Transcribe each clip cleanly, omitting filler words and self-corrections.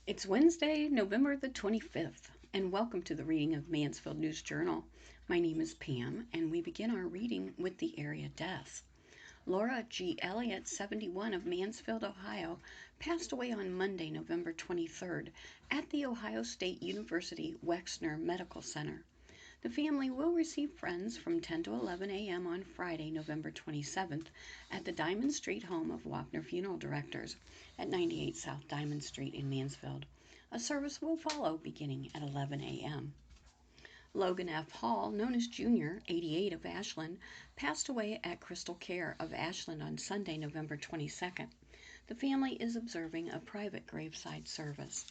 It's Wednesday, November the 25th, and welcome to the reading of Mansfield News Journal. My name is Pam, and we begin our reading with the area deaths. Laura G. Elliott, 71, of Mansfield, Ohio, passed away on Monday, November 23rd, at the Ohio State University Wexner Medical Center. The family will receive friends from 10 to 11 a.m. on Friday, November 27th, at the Diamond Street home of Wapner Funeral Directors at 98 South Diamond Street in Mansfield. A service will follow beginning at 11 a.m. Logan F. Hall, known as Junior, 88, of Ashland, passed away at Crystal Care of Ashland on Sunday, November 22nd. The family is observing a private graveside service.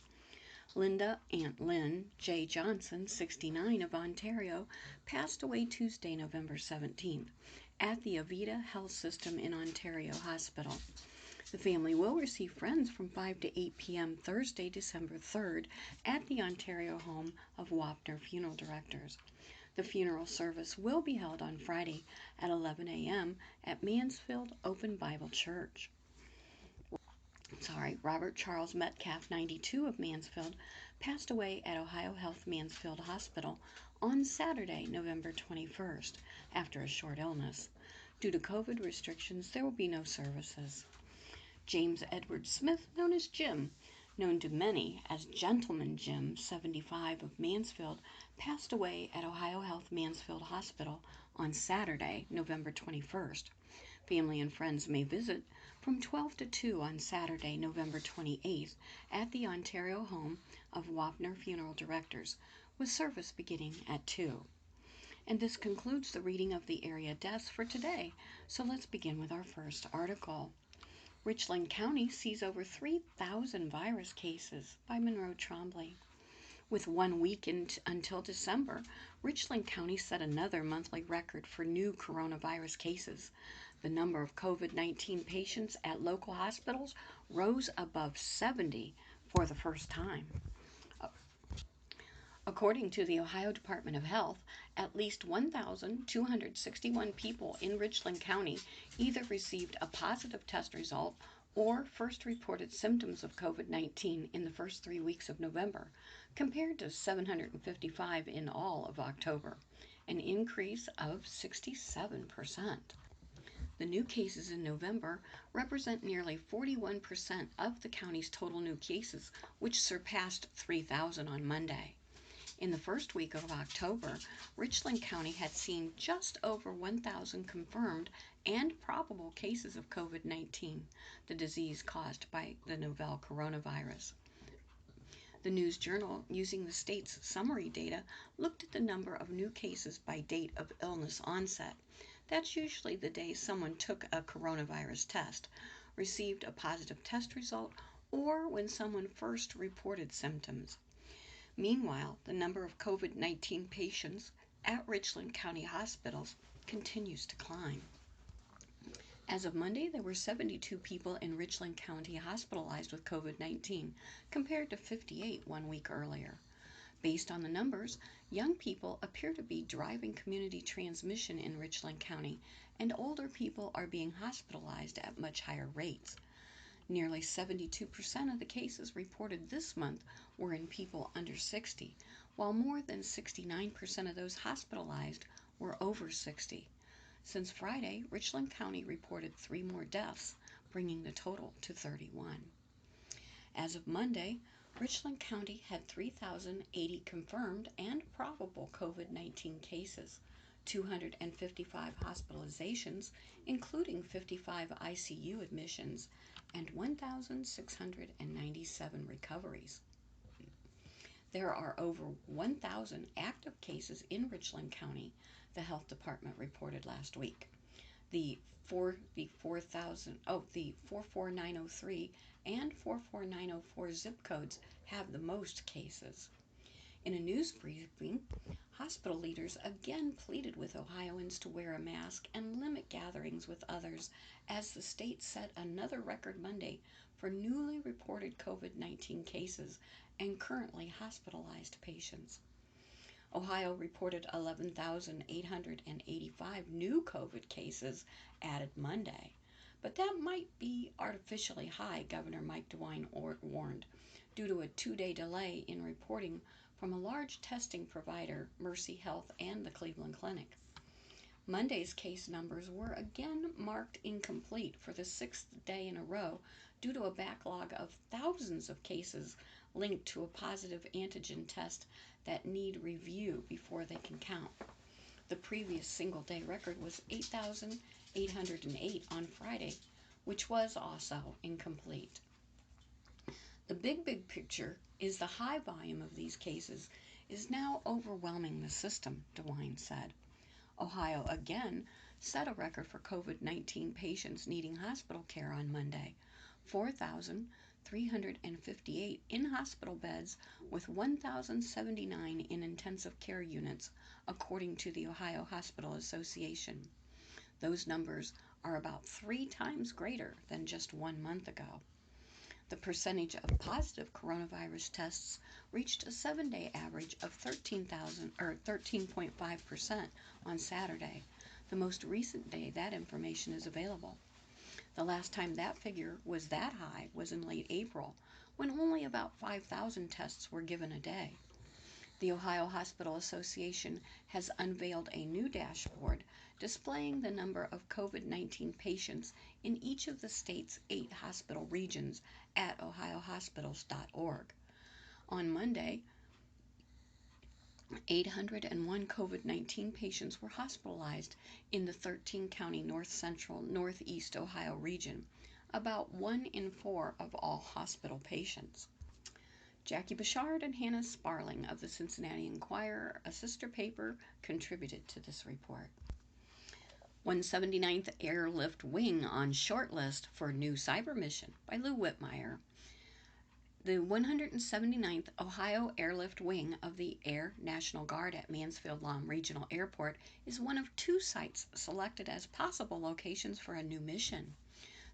Linda Aunt Lynn J. Johnson, 69, of Ontario, passed away Tuesday, November 17th, at the Avita Health System in Ontario Hospital. The family will receive friends from 5 to 8 p.m. Thursday, December 3rd, at the Ontario home of Wapner Funeral Directors. The funeral service will be held on Friday at 11 a.m. at Mansfield Open Bible Church. Robert Charles Metcalf, 92, of Mansfield, passed away at Ohio Health Mansfield Hospital on Saturday, November 21st, after a short illness. Due to COVID restrictions, there will be no services. James Edward Smith, known as Jim, known to many as Gentleman Jim, 75, of Mansfield, passed away at Ohio Health Mansfield Hospital on Saturday, November 21st. Family and friends may visit from 12 to 2 on Saturday, November 28th, at the Ontario home of Wapner Funeral Directors, with service beginning at 2. And this concludes the reading of the area deaths for today. So let's begin with our first article. Richland County sees over 3,000 virus cases, by Monroe Trombley. With 1 week until December, Richland County set another monthly record for new coronavirus cases. The number of COVID-19 patients at local hospitals rose above 70 for the first time. According to the Ohio Department of Health, at least 1,261 people in Richland County either received a positive test result or first reported symptoms of COVID-19 in the first 3 weeks of November, compared to 755 in all of October, an increase of 67%. The new cases in November represent nearly 41% of the county's total new cases, which surpassed 3,000 on Monday. In the first week of October, Richland County had seen just over 1,000 confirmed and probable cases of COVID-19, the disease caused by the novel coronavirus. The News Journal, using the state's summary data, looked at the number of new cases by date of illness onset. That's usually the day someone took a coronavirus test, received a positive test result, or when someone first reported symptoms. Meanwhile, the number of COVID-19 patients at Richland County hospitals continues to climb. As of Monday, there were 72 people in Richland County hospitalized with COVID-19, compared to 58 1 week earlier. Based on the numbers, young people appear to be driving community transmission in Richland County, and older people are being hospitalized at much higher rates. Nearly 72% of the cases reported this month were in people under 60, while more than 69% of those hospitalized were over 60. Since Friday, Richland County reported 3 more deaths, bringing the total to 31. As of Monday, Richland County had 3,080 confirmed and probable COVID-19 cases, 255 hospitalizations, including 55 ICU admissions, and 1,697 recoveries. There are over 1,000 active cases in Richland County, the health department reported last week. The 44903 and 44904 zip codes have the most cases. In a news briefing, hospital leaders again pleaded with Ohioans to wear a mask and limit gatherings with others as the state set another record Monday for newly reported COVID-19 cases and currently hospitalized patients. Ohio reported 11,885 new COVID cases added Monday, but that might be artificially high, Governor Mike DeWine warned. due to a 2-day delay in reporting from a large testing provider, Mercy Health and the Cleveland Clinic. Monday's case numbers were again marked incomplete for the 6th day in a row due to a backlog of thousands of cases linked to a positive antigen test that need review before they can count. The previous single-day record was 8,808 on Friday, which was also incomplete. The big picture is the high volume of these cases is now overwhelming the system, DeWine said. Ohio again set a record for COVID-19 patients needing hospital care on Monday, 4,358 in-hospital beds with 1,079 in intensive care units, according to the Ohio Hospital Association. Those numbers are about 3 times greater than just 1 month ago. The percentage of positive coronavirus tests reached a 7-day average of 13.5% on Saturday, the most recent day that information is available. The last time that figure was that high was in late April, when only about 5,000 tests were given a day. The Ohio Hospital Association has unveiled a new dashboard displaying the number of COVID-19 patients in each of the state's 8 hospital regions at ohiohospitals.org. On Monday, 801 COVID-19 patients were hospitalized in the 13-county north-central, northeast Ohio region, about 1 in 4 of all hospital patients. Jackie Bouchard and Hannah Sparling of the Cincinnati Enquirer, a sister paper, contributed to this report. 179th Airlift Wing on shortlist for new cyber mission by Lou Whitmire. The 179th Ohio Airlift Wing of the Air National Guard at Mansfield-Lom Regional Airport is one of 2 sites selected as possible locations for a new mission.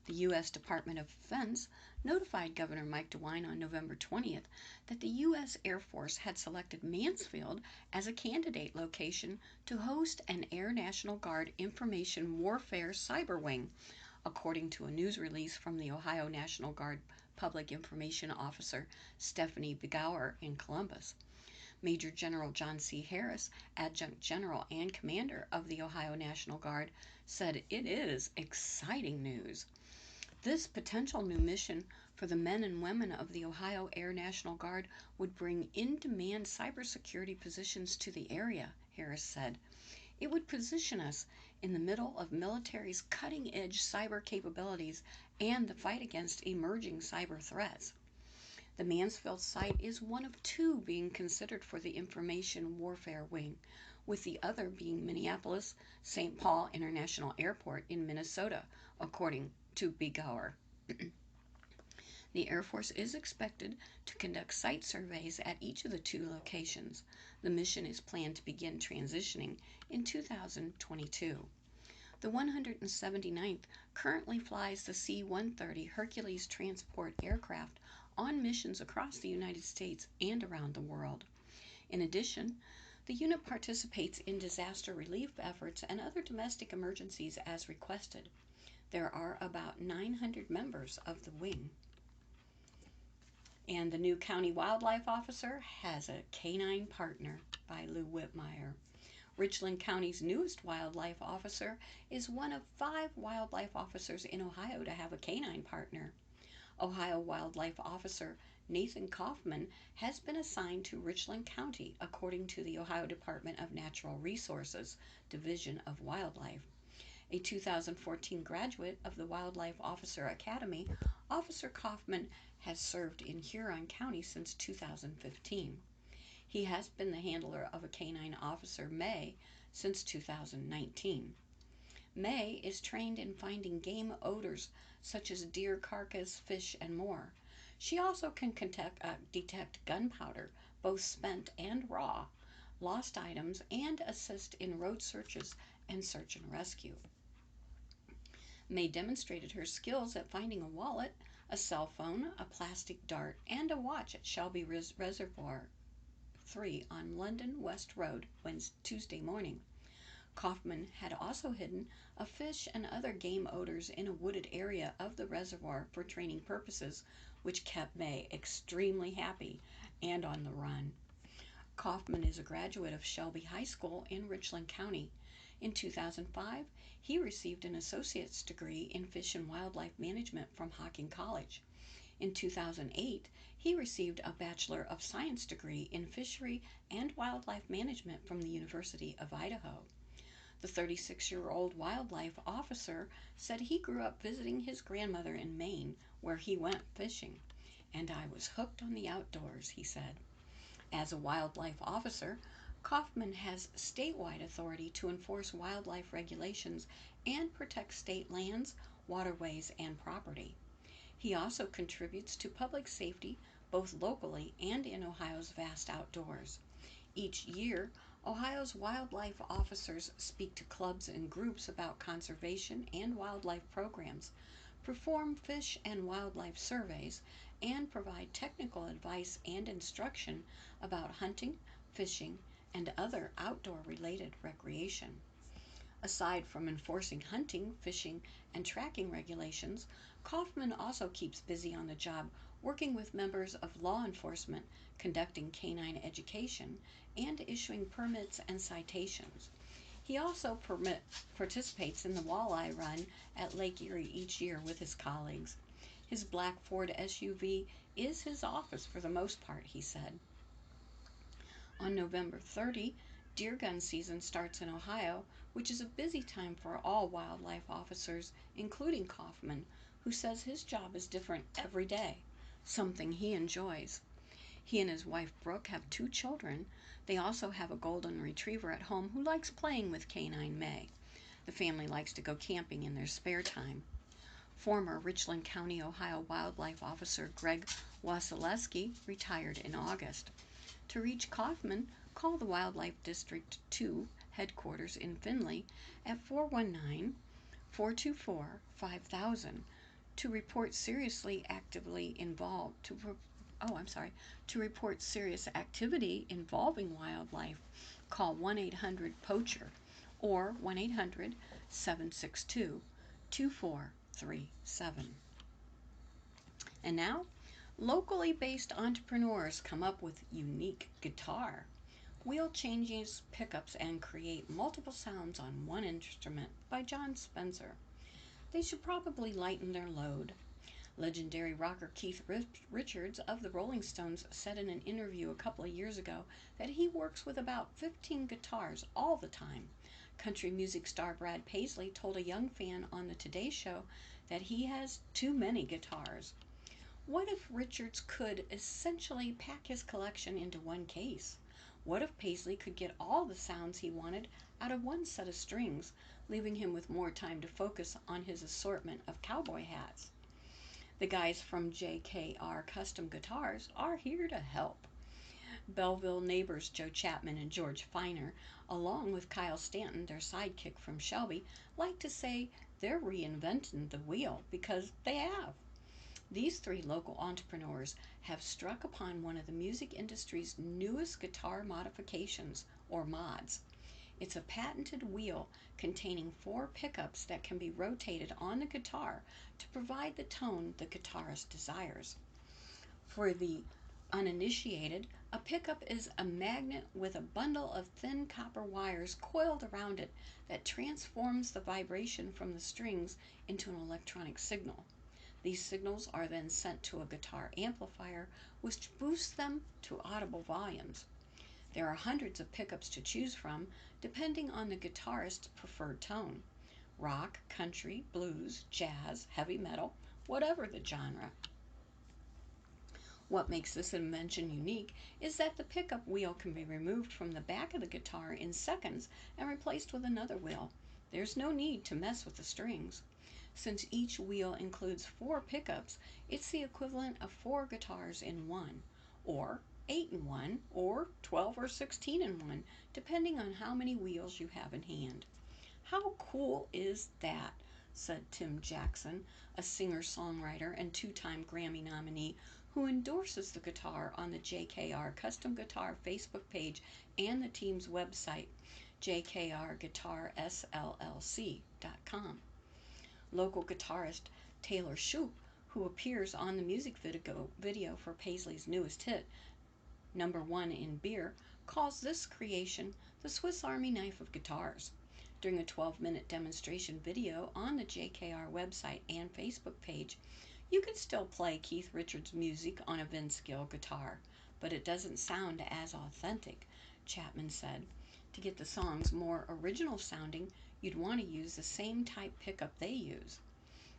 The U.S. Department of Defense notified Governor Mike DeWine on November 20th that the U.S. Air Force had selected Mansfield as a candidate location to host an Air National Guard Information Warfare Cyber Wing, according to a news release from the Ohio National Guard Public Information Officer Stephanie Begauer in Columbus. Major General John C. Harris, Adjunct General and Commander of the Ohio National Guard, said it is exciting news. This potential new mission for the men and women of the Ohio Air National Guard would bring in-demand cybersecurity positions to the area, Harris said. It would position us in the middle of military's cutting-edge cyber capabilities and the fight against emerging cyber threats. The Mansfield site is one of 2 being considered for the Information Warfare Wing, with the other being Minneapolis-St. Paul International Airport in Minnesota, according to Begauer. The Air Force is expected to conduct site surveys at each of the 2 locations. The mission is planned to begin transitioning in 2022. The 179th currently flies the C-130 Hercules transport aircraft on missions across the United States and around the world. In addition, the unit participates in disaster relief efforts and other domestic emergencies as requested. There are about 900 members of the wing. And the new county wildlife officer has a canine partner by Lou Whitmire. Richland County's newest wildlife officer is one of 5 wildlife officers in Ohio to have a canine partner. Ohio Wildlife Officer Nathan Kaufman has been assigned to Richland County, according to the Ohio Department of Natural Resources, Division of Wildlife. A 2014 graduate of the Wildlife Officer Academy, Officer Kaufman has served in Huron County since 2015. He has been the handler of a canine officer, May, since 2019. May is trained in finding game odors such as deer carcass, fish, and more. She also can detect gunpowder, both spent and raw, lost items, and assist in road searches and search and rescue. May demonstrated her skills at finding a wallet, a cell phone, a plastic dart, and a watch at Shelby Reservoir 3 on London West Road Tuesday morning. Kaufman had also hidden a fish and other game odors in a wooded area of the reservoir for training purposes which kept May extremely happy and on the run. Kaufman is a graduate of Shelby High School in Richland County. In 2005, he received an associate's degree in fish and wildlife management from Hocking College. In 2008, he received a Bachelor of Science degree in fishery and wildlife management from the University of Idaho. The 36-year-old wildlife officer said he grew up visiting his grandmother in Maine, where he went fishing. "And I was hooked on the outdoors," he said. As a wildlife officer, Kaufman has statewide authority to enforce wildlife regulations and protect state lands, waterways, and property. He also contributes to public safety both locally and in Ohio's vast outdoors. Each year, Ohio's wildlife officers speak to clubs and groups about conservation and wildlife programs, perform fish and wildlife surveys, and provide technical advice and instruction about hunting, fishing, and other outdoor-related recreation. Aside from enforcing hunting, fishing, and tracking regulations, Kaufman also keeps busy on the job working with members of law enforcement, conducting canine education, and issuing permits and citations. He also participates in the walleye run at Lake Erie each year with his colleagues. His black Ford SUV is his office for the most part, he said. On November 30, deer gun season starts in Ohio, which is a busy time for all wildlife officers, including Kaufman, who says his job is different every day, something he enjoys. He and his wife Brooke have 2 children. They also have a golden retriever at home who likes playing with Canine May. The family likes to go camping in their spare time. Former Richland County, Ohio wildlife officer Greg Wasilewski retired in August. To reach Kaufman, call the Wildlife District 2 headquarters in Findlay at 419-424-5000 to report to report serious activity involving wildlife. Call 1-800-POACHER or 1-800-762-2437. And now, locally based entrepreneurs come up with unique guitar. Wheel changes, pickups, and create multiple sounds on one instrument by John Spencer. They should probably lighten their load. Legendary rocker Keith Richards of the Rolling Stones said in an interview a couple of years ago that he works with about 15 guitars all the time. Country music star Brad Paisley told a young fan on the Today Show that he has too many guitars. What if Richards could essentially pack his collection into one case? What if Paisley could get all the sounds he wanted out of one set of strings, leaving him with more time to focus on his assortment of cowboy hats? The guys from JKR Custom Guitars are here to help. Belleville neighbors Joe Chapman and George Feiner, along with Kyle Stanton, their sidekick from Shelby, like to say they're reinventing the wheel because they have. These 3 local entrepreneurs have struck upon one of the music industry's newest guitar modifications, or mods. It's a patented wheel containing 4 pickups that can be rotated on the guitar to provide the tone the guitarist desires. For the uninitiated, a pickup is a magnet with a bundle of thin copper wires coiled around it that transforms the vibration from the strings into an electronic signal. These signals are then sent to a guitar amplifier, which boosts them to audible volumes. There are hundreds of pickups to choose from, depending on the guitarist's preferred tone: rock, country, blues, jazz, heavy metal, whatever the genre. What makes this invention unique is that the pickup wheel can be removed from the back of the guitar in seconds and replaced with another wheel. There's no need to mess with the strings. Since each wheel includes 4 pickups, it's the equivalent of 4 guitars in one, or 8 in one, or 12 or 16 in one, depending on how many wheels you have in hand. How cool is that? Said Tim Jackson, a singer-songwriter and 2-time Grammy nominee who endorses the guitar on the JKR Custom Guitar Facebook page and the team's website, jkrguitarSLLC.com. Local guitarist Taylor Shoup, who appears on the music video for Paisley's newest hit, #1 in Beer, calls this creation the Swiss Army knife of guitars. During a 12-minute demonstration video on the JKR website and Facebook page, you can still play Keith Richards' music on a Vince Gill guitar, but it doesn't sound as authentic, Chapman said. To get the songs more original sounding, you'd want to use the same type pickup they use.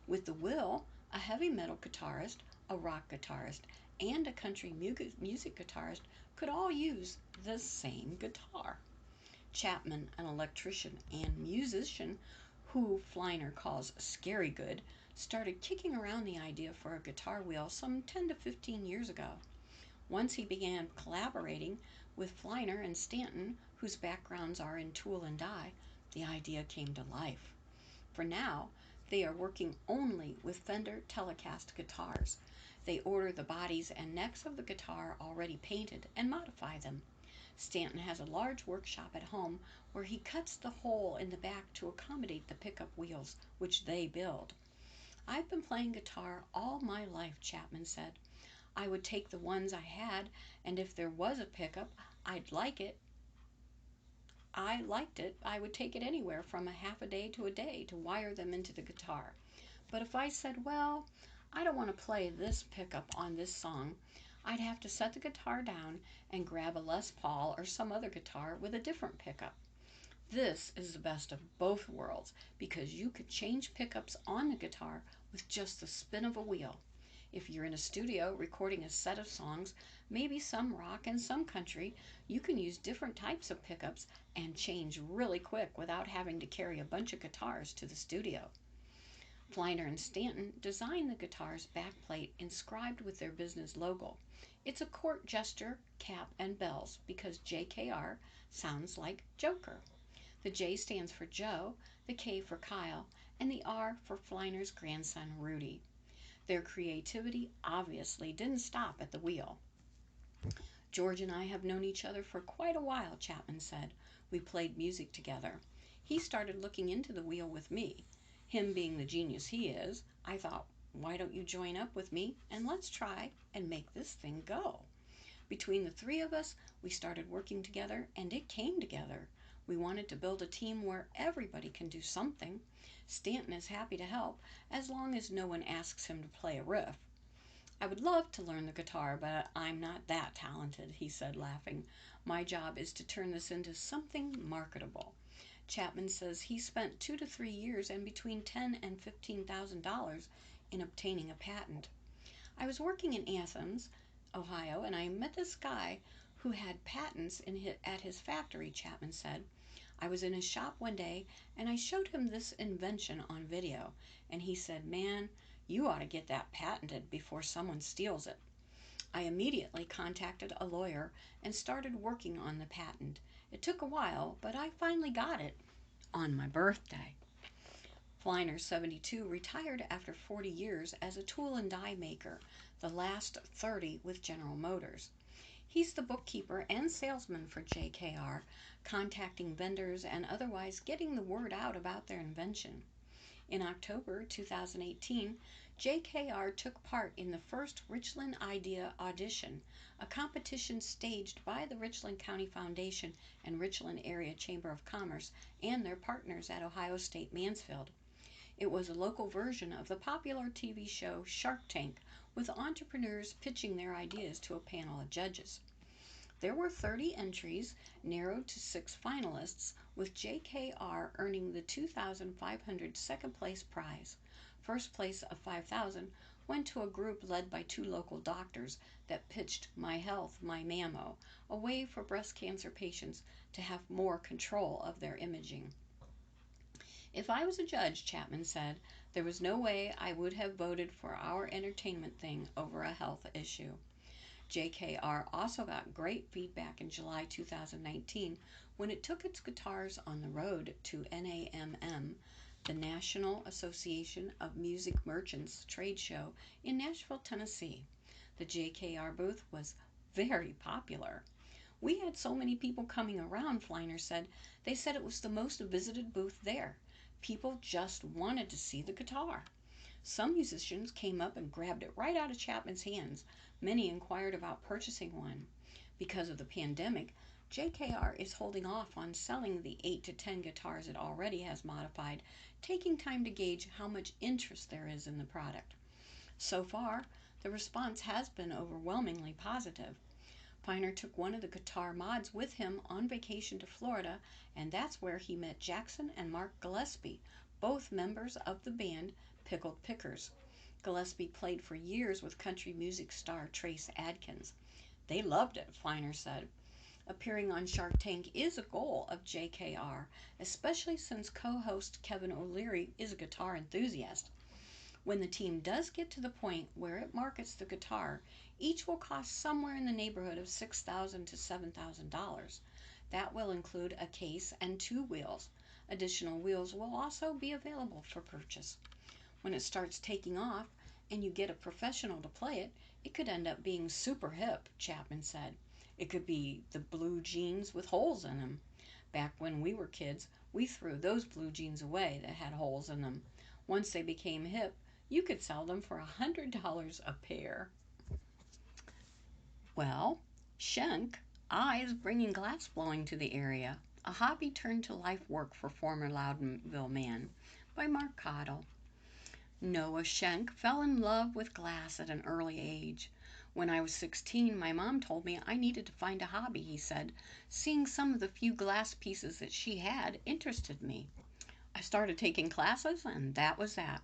With the Will, a heavy metal guitarist, a rock guitarist, and a country music guitarist could all use the same guitar. Chapman, an electrician and musician who Fleiner calls scary good, started kicking around the idea for a guitar wheel some 10 to 15 years ago. Once he began collaborating with Fleiner and Stanton, whose backgrounds are in tool and die, the idea came to life. For now, they are working only with Fender Telecast guitars. They order the bodies and necks of the guitar already painted and modify them. Stanton has a large workshop at home where he cuts the hole in the back to accommodate the pickup wheels, which they build. I've been playing guitar all my life, Chapman said. I would take the ones I had, and if there was a pickup, I liked it, I would take it anywhere from a half a day to a day to wire them into the guitar. But if I said, well, I don't want to play this pickup on this song, I'd have to set the guitar down and grab a Les Paul or some other guitar with a different pickup. This is the best of both worlds because you could change pickups on the guitar with just the spin of a wheel. If you're in a studio recording a set of songs, maybe some rock and some country, you can use different types of pickups and change really quick without having to carry a bunch of guitars to the studio. Fleiner and Stanton designed the guitar's backplate inscribed with their business logo. It's a court jester, cap, and bells because JKR sounds like Joker. The J stands for Joe, the K for Kyle, and the R for Fleiner's grandson, Rudy. Their creativity obviously didn't stop at the wheel. George and I have known each other for quite a while, Chapman said. We played music together. He started looking into the wheel with me. Him being the genius he is, I thought, why don't you join up with me and let's try and make this thing go. Between the three of us, we started working together and it came together. We wanted to build a team where everybody can do something. Stanton is happy to help as long as no one asks him to play a riff. I would love to learn the guitar, but I'm not that talented, he said, laughing. My job is to turn this into something marketable. Chapman says he spent 2 to 3 years and between $10,000 and $15,000 in obtaining a patent. I was working in Athens, Ohio, and I met this guy who had patents at his factory, Chapman said. I was in his shop one day and I showed him this invention on video, and he said, man, you ought to get that patented before someone steals it. I immediately contacted a lawyer and started working on the patent. It took a while, but I finally got it on my birthday. Fleiner, 72, retired after 40 years as a tool and die maker, the last 30 with General Motors. He's the bookkeeper and salesman for JKR, contacting vendors and otherwise getting the word out about their invention. In October 2018, JKR took part in the first Richland Idea Audition, a competition staged by the Richland County Foundation and Richland Area Chamber of Commerce and their partners at Ohio State Mansfield. It was a local version of the popular TV show Shark Tank, with entrepreneurs pitching their ideas to a panel of judges. There were 30 entries, narrowed to 6 finalists, with JKR earning the $2,500 second place prize. First place of $5,000 went to a group led by 2 local doctors that pitched My Health, My Mammo, a way for breast cancer patients to have more control of their imaging. If I was a judge, Chapman said, there was no way I would have voted for our entertainment thing over a health issue. JKR also got great feedback in July 2019 when it took its guitars on the road to NAMM, the National Association of Music Merchants trade show in Nashville, Tennessee. The JKR booth was very popular. We had so many people coming around, Fleiner said. They said it was the most visited booth there. People just wanted to see the guitar. Some musicians came up and grabbed it right out of Chapman's hands. Many inquired about purchasing one. Because of the pandemic, JKR is holding off on selling the 8 to 10 guitars it already has modified, taking time to gauge how much interest there is in the product. So far, the response has been overwhelmingly positive. Finer took one of the guitar mods with him on vacation to Florida, and that's where he met Jackson and Mark Gillespie, both members of the band Pickled Pickers. Gillespie played for years with country music star Trace Adkins. They loved it, Finer said. Appearing on Shark Tank is a goal of JKR, especially since co-host Kevin O'Leary is a guitar enthusiast. When the team does get to the point where it markets the guitar, each will cost somewhere in the neighborhood of $6,000 to $7,000. That will include a case and 2 wheels. Additional wheels will also be available for purchase. When it starts taking off and you get a professional to play it, it could end up being super hip, Chapman said. It could be the blue jeans with holes in them. Back when we were kids, we threw those blue jeans away that had holes in them. Once they became hip, you could sell them for $100 a pair. Well, Schenck is bringing glass blowing to the area, a hobby turned to life work for former Loudonville man, by Mark Cottle. Noah Schenck fell in love with glass at an early age. When I was 16, my mom told me I needed to find a hobby, he said. Seeing some of the few glass pieces that she had interested me. I started taking classes, and that was that.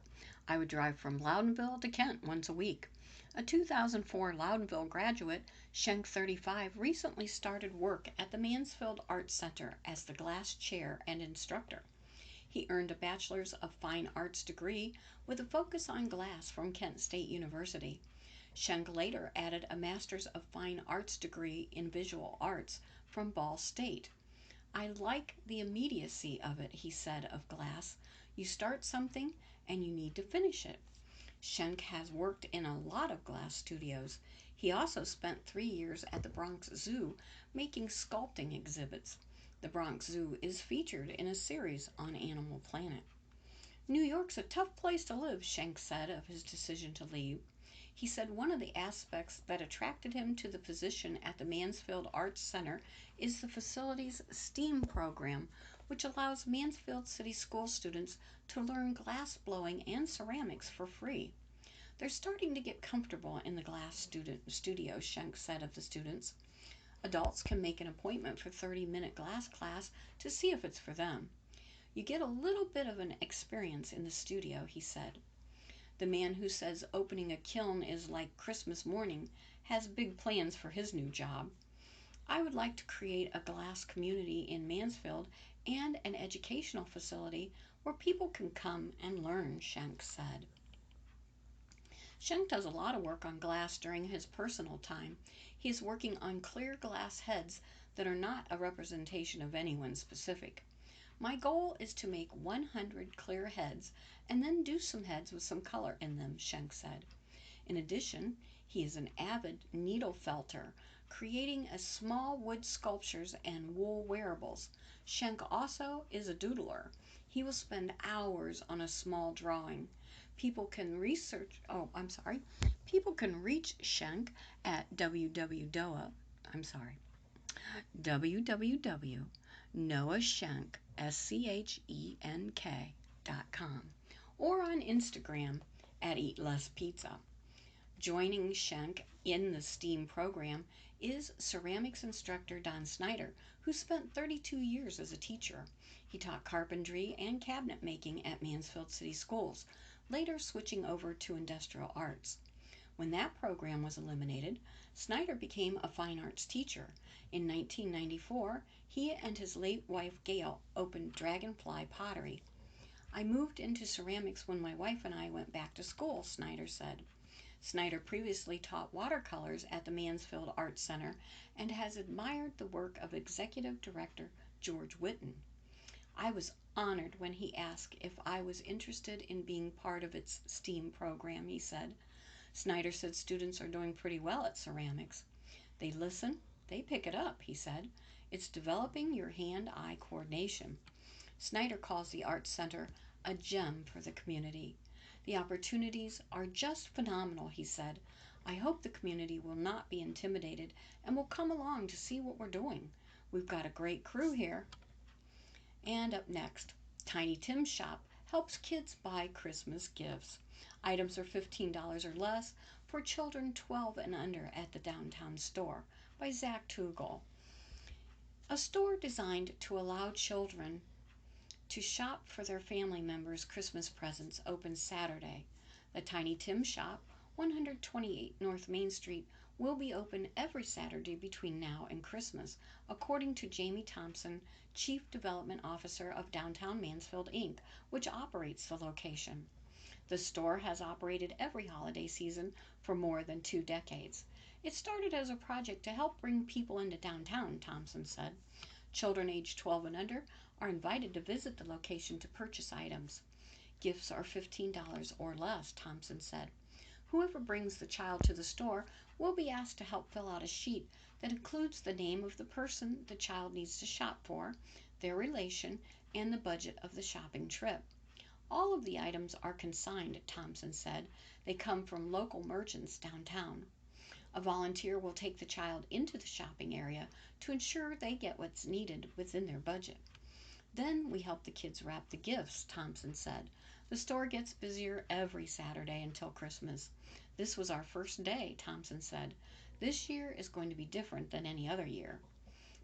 I would drive from Loudonville to Kent once a week. A 2004 Loudonville graduate, Schenck 35 recently started work at the Mansfield Arts Center as the glass chair and instructor. He earned a Bachelor's of Fine Arts degree with a focus on glass from Kent State University. Schenck later added a Master's of Fine Arts degree in Visual Arts from Ball State. I like the immediacy of it, he said of glass. You start something and you need to finish it. Schenck has worked in a lot of glass studios. He also spent 3 years at the Bronx Zoo making sculpting exhibits. The Bronx Zoo is featured in a series on Animal Planet. New York's a tough place to live, Schenck said of his decision to leave. He said one of the aspects that attracted him to the position at the Mansfield Arts Center is the facility's STEAM program, which allows Mansfield City School students to learn glass blowing and ceramics for free. They're starting to get comfortable in the glass studio, Schenck said of the students. Adults can make an appointment for a 30-minute glass class to see if it's for them. You get a little bit of an experience in the studio, he said. The man who says opening a kiln is like Christmas morning has big plans for his new job. I would like to create a glass community in Mansfield and an educational facility where people can come and learn, Schenck said. Schenck does a lot of work on glass during his personal time. He is working on clear glass heads that are not a representation of anyone specific. My goal is to make 100 clear heads and then do some heads with some color in them, Schenck said. In addition, he is an avid needle felter, creating a small wood sculptures and wool wearables. Schenck also is a doodler. He will spend hours on a small drawing. People can reach Schenck at www.noahschenk.com or on Instagram at Eat Less Pizza. Joining Schenck in the STEAM program is ceramics instructor Don Snyder, who spent 32 years as a teacher. He taught carpentry and cabinet making at Mansfield City Schools, later switching over to industrial arts. When that program was eliminated, Snyder became a fine arts teacher. In 1994, he and his late wife Gail opened Dragonfly Pottery. I moved into ceramics when my wife and I went back to school, Snyder said. Snyder previously taught watercolors at the Mansfield Arts Center and has admired the work of executive director George Whitten. I was honored when he asked if I was interested in being part of its STEAM program, he said. Snyder said students are doing pretty well at ceramics. They listen, they pick it up, he said. It's developing your hand-eye coordination. Snyder calls the Arts Center a gem for the community. The opportunities are just phenomenal, he said. I hope the community will not be intimidated and will come along to see what we're doing. We've got a great crew here. And up next, Tiny Tim's shop helps kids buy Christmas gifts. Items are $15 or less for children 12 and under at the downtown store by Zach Tugel. A store designed to allow children to shop for their family members' Christmas presents opens Saturday. The Tiny Tim shop, 128 North Main Street, will be open every Saturday between now and Christmas, according to Jamie Thompson, Chief Development Officer of Downtown Mansfield, Inc., which operates the location. The store has operated every holiday season for more than 2 decades. It started as a project to help bring people into downtown, Thompson said. Children aged 12 and under are invited to visit the location to purchase items. Gifts are $15 or less, Thompson said. Whoever brings the child to the store will be asked to help fill out a sheet that includes the name of the person the child needs to shop for, their relation, and the budget of the shopping trip. All of the items are consigned, Thompson said. They come from local merchants downtown. A volunteer will take the child into the shopping area to ensure they get what's needed within their budget. Then we help the kids wrap the gifts, Thompson said. The store gets busier every Saturday until Christmas. This was our first day, Thompson said. This year is going to be different than any other year.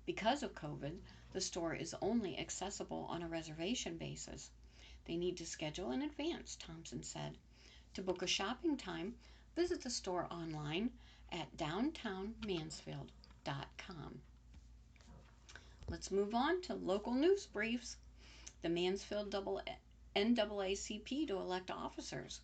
Because of COVID, the store is only accessible on a reservation basis. They need to schedule in advance, Thompson said. To book a shopping time, visit the store online at downtownmansfield.com. Let's move on to local news briefs. The Mansfield NAACP to elect officers.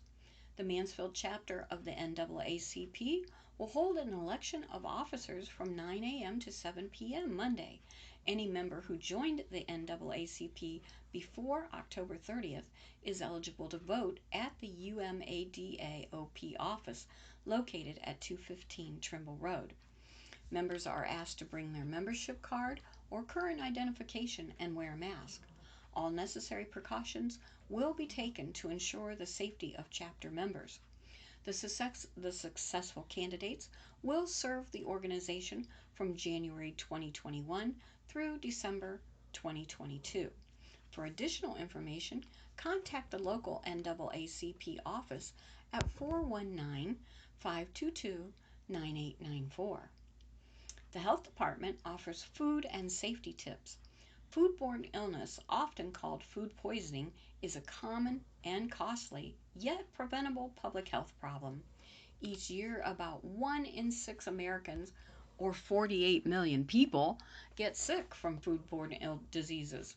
The Mansfield chapter of the NAACP will hold an election of officers from 9 a.m. to 7 p.m. Monday. Any member who joined the NAACP before October 30th is eligible to vote at the UMADAOP office located at 215 Trimble Road. Members are asked to bring their membership card or current identification and wear a mask. All necessary precautions will be taken to ensure the safety of chapter members. The successful candidates will serve the organization from January 2021 through December 2022. For additional information, contact the local NAACP office at 419-522-9894. The Health Department offers food and safety tips. Foodborne illness, often called food poisoning, is a common and costly, yet preventable public health problem. Each year, about 1 in 6 Americans, or 48 million people, get sick from foodborne diseases.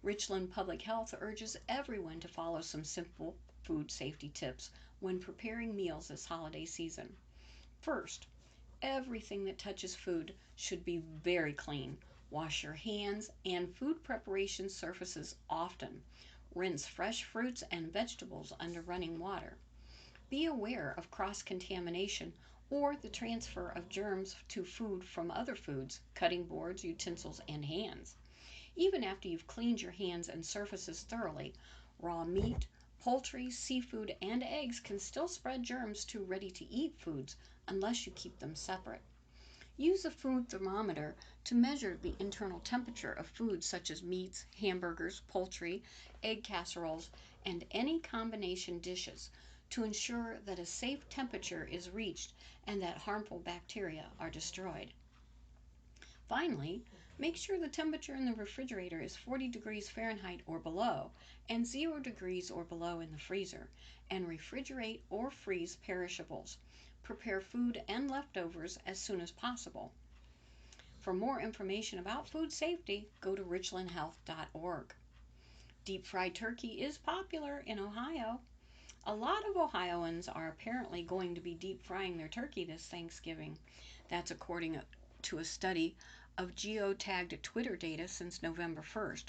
Richland Public Health urges everyone to follow some simple food safety tips when preparing meals this holiday season. First, everything that touches food should be very clean. Wash your hands and food preparation surfaces often. Rinse fresh fruits and vegetables under running water. Be aware of cross-contamination or the transfer of germs to food from other foods, cutting boards, utensils, and hands. Even after you've cleaned your hands and surfaces thoroughly, raw meat, poultry, seafood, and eggs can still spread germs to ready-to-eat foods unless you keep them separate. Use a food thermometer to measure the internal temperature of foods such as meats, hamburgers, poultry, egg casseroles, and any combination dishes to ensure that a safe temperature is reached and that harmful bacteria are destroyed. Finally, make sure the temperature in the refrigerator is 40 degrees Fahrenheit or below and 0 degrees or below in the freezer, and refrigerate or freeze perishables. Prepare food and leftovers as soon as possible. For more information about food safety, go to richlandhealth.org. Deep fried turkey is popular in Ohio. A lot of Ohioans are apparently going to be deep frying their turkey this Thanksgiving. That's according to a study of geotagged Twitter data since November 1st.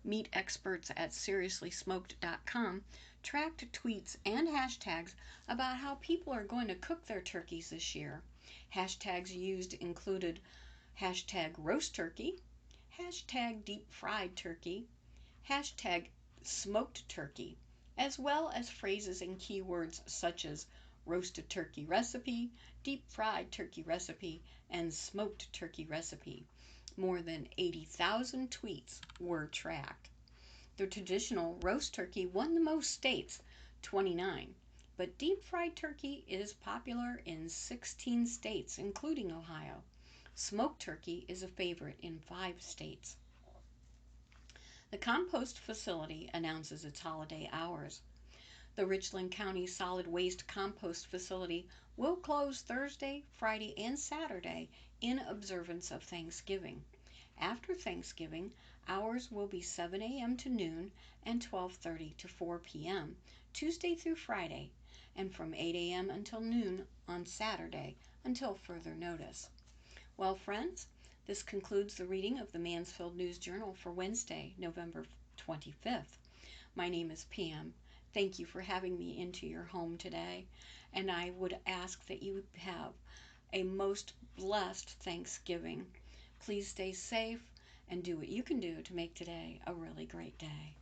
Meat experts at SeriouslySmoked.com tracked tweets and hashtags about how people are going to cook their turkeys this year. Hashtags used included hashtag roast turkey, hashtag deep fried turkey, hashtag smoked turkey, as well as phrases and keywords such as roasted turkey recipe, deep fried turkey recipe, and smoked turkey recipe. More than 80,000 tweets were tracked. The traditional roast turkey won the most states, 29, but deep fried turkey is popular in 16 states, including Ohio. Smoked turkey is a favorite in 5 states. The compost facility announces its holiday hours. The Richland County Solid Waste Compost Facility will close Thursday, Friday, and Saturday in observance of Thanksgiving. After Thanksgiving, hours will be 7 a.m. to noon and 12:30 to 4 p.m. Tuesday through Friday, and from 8 a.m. until noon on Saturday until further notice. Well, friends, this concludes the reading of the Mansfield News Journal for Wednesday, November 25th. My name is Pam. Thank you for having me into your home today, and I would ask that you have a most blessed Thanksgiving. Please stay safe and do what you can do to make today a really great day.